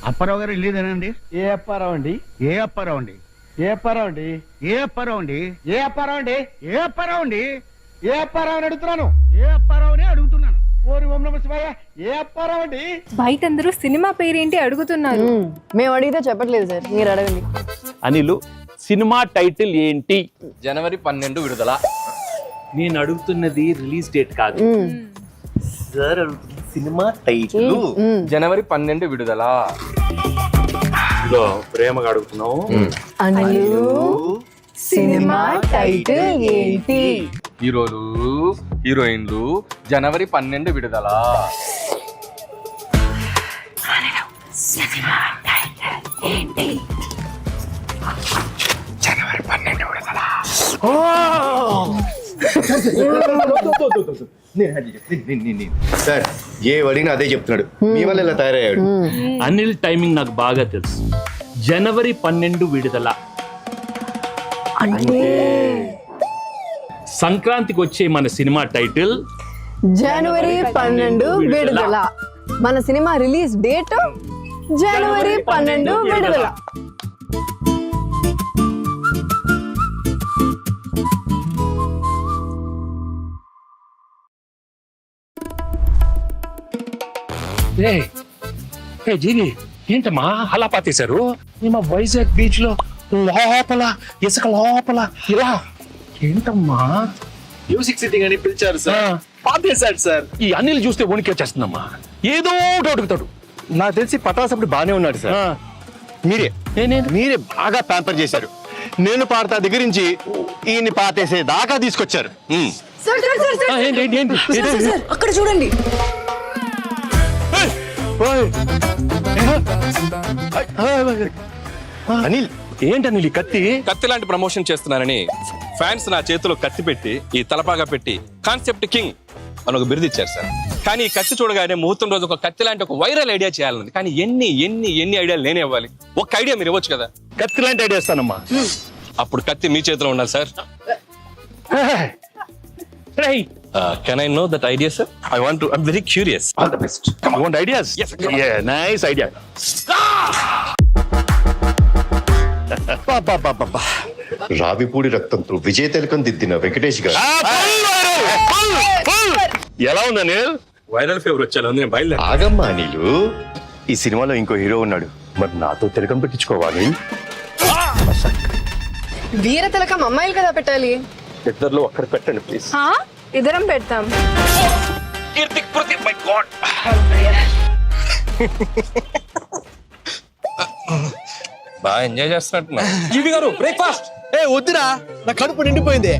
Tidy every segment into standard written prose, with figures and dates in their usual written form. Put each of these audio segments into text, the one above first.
అప్పారావు గారు ఇల్లేదేనండి? ఏ అప్పారావు అండి? ఏ అప్పారావు అండి? ఏ అప్పారావు అండి? ఏ అప్పారావు అండి? ఏ అప్పారావు అండి? ఏ అప్పారావు అండి? ఏ అప్పారావు అని అడుగుతున్నాను. ఏ అప్పారావునే అడుగుతున్నాను. ఓరి ఓం నమః శివాయ. ఏ అప్పారావు అండి? బయట అందరూ సినిమా పేరేంటి అడుగుతున్నారు. మేము అడిగితే చెప్పట్లేదు సార్, మీరు అడగండి. అనిలు, సినిమా టైటిల్ ఏంటి? జనవరి 12 విడుదల. నేను అడుగుతున్నది రిలీజ్ డేట్ కాదు సార్, అడుగుతున్నది సినిమా టైటిల్. జనవరి 12 విడుదల. ఇదో ప్రేమగా అడుగుతున్నావు. అనిలు, సినిమా టైటిల్ ఏంటి? హీరోలు హీరోయిన్లు జనవరి 12 విడుదల. జనవరి 12 విడుదల. సార్ ఏ అడిగినా అదే చెప్తున్నాడు. మీ వల్ల ఇలా తయారయ్యాడు. అనిల్ టైమింగ్ నాకు బాగా తెలుసు. జనవరి 12 విడుదల అంటే సంక్రాంతికి వచ్చే మన సినిమా టైటిల్ జనవరి 12 విడుదల. మన సినిమా రిలీజ్ డేట్ జనవరి 12 విడుదల. జీని ఏంటమ్మా అలా పాతేశారు? మా వైజాగ్ బీచ్ లో లోపల ఇసుక లోపల ఇలా ఏంటమ్మా? మ్యూజిక్ సిట్టింగ్ అని పిలిచారు సార్, పాతేశాడు సార్. ఈ అనిల్ చూస్తే వణికి వచ్చేస్తుందమ్మా. ఏదో ఒకటి అడుగుతాడు. నాకు తెలిసి పటాసప్పుడు బానే ఉన్నాడు సార్. మీరే బాగా ప్యాంపర్ చేశారు. నేను పాడతా దగ్గర నుంచి ఈయన్ని పాతేసే దాకా తీసుకొచ్చారు. అక్కడ చూడండి. అనిల్ ఏంటి అనిల్ ఈ కత్తి? కత్తి లాంటి ప్రమోషన్ చేస్తున్నానని ఫ్యాన్స్ నా చేతిలో కత్తి పెట్టి ఈ తలపాగా పెట్టి కాన్సెప్ట్ కింగ్ అని ఒక బిరుదు ఇచ్చారు సార్. కానీ ఈ కత్తి చూడగానే ముహూర్తం రోజు ఒక కత్తి లాంటి ఒక వైరల్ ఐడియా చేయాలని, కానీ ఎన్ని ఎన్ని ఎన్ని ఐడియాలు నేనే ఇవ్వాలి. ఒక ఐడియా మీరు ఇవ్వచ్చు కదా. కత్తి లాంటి ఐడియా ఇస్తానమ్మా. అప్పుడు కత్తి మీ చేతిలో ఉండాలి sir. Can I know that idea sir? I want to, I am very curious. All the best. You want ideas? Yes, nice idea. Ravipudi రక్తంతో విజయ తిలకం దిద్దిన వెంకటేష్ గారు. ఎలా ఉంది అనిల్? వైరల్ ఫీవర్ వచ్చాను, నేను బయలుదేరి. ఆగమ్మా అనిలు, ఈ సినిమాలో ఇంకో హీరో ఉన్నాడు, మరి నాతో తిలకం పెట్టించుకోవాలి. వీర తిలకం అమ్మాయిలు కదా పెట్టాలి. ఇద్దరిలో ఒక్కరు పెట్టండి ప్లీజ్. ఇద్దరం పెడతాం. బాగా ఎంజాయ్ చేస్తున్నట్టున్నా. జీవి గారు బ్రేక్ఫాస్ట్. వద్దురా, నా కడుపు నిండిపోయింది.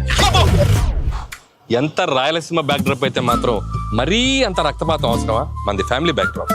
ఎంత రాయలసీమ బ్యాక్ డ్రాప్ అయితే మాత్రం మరీ అంత రక్తపాతం అవసరమా? మనది ఫ్యామిలీ బ్యాక్ డ్రాప్.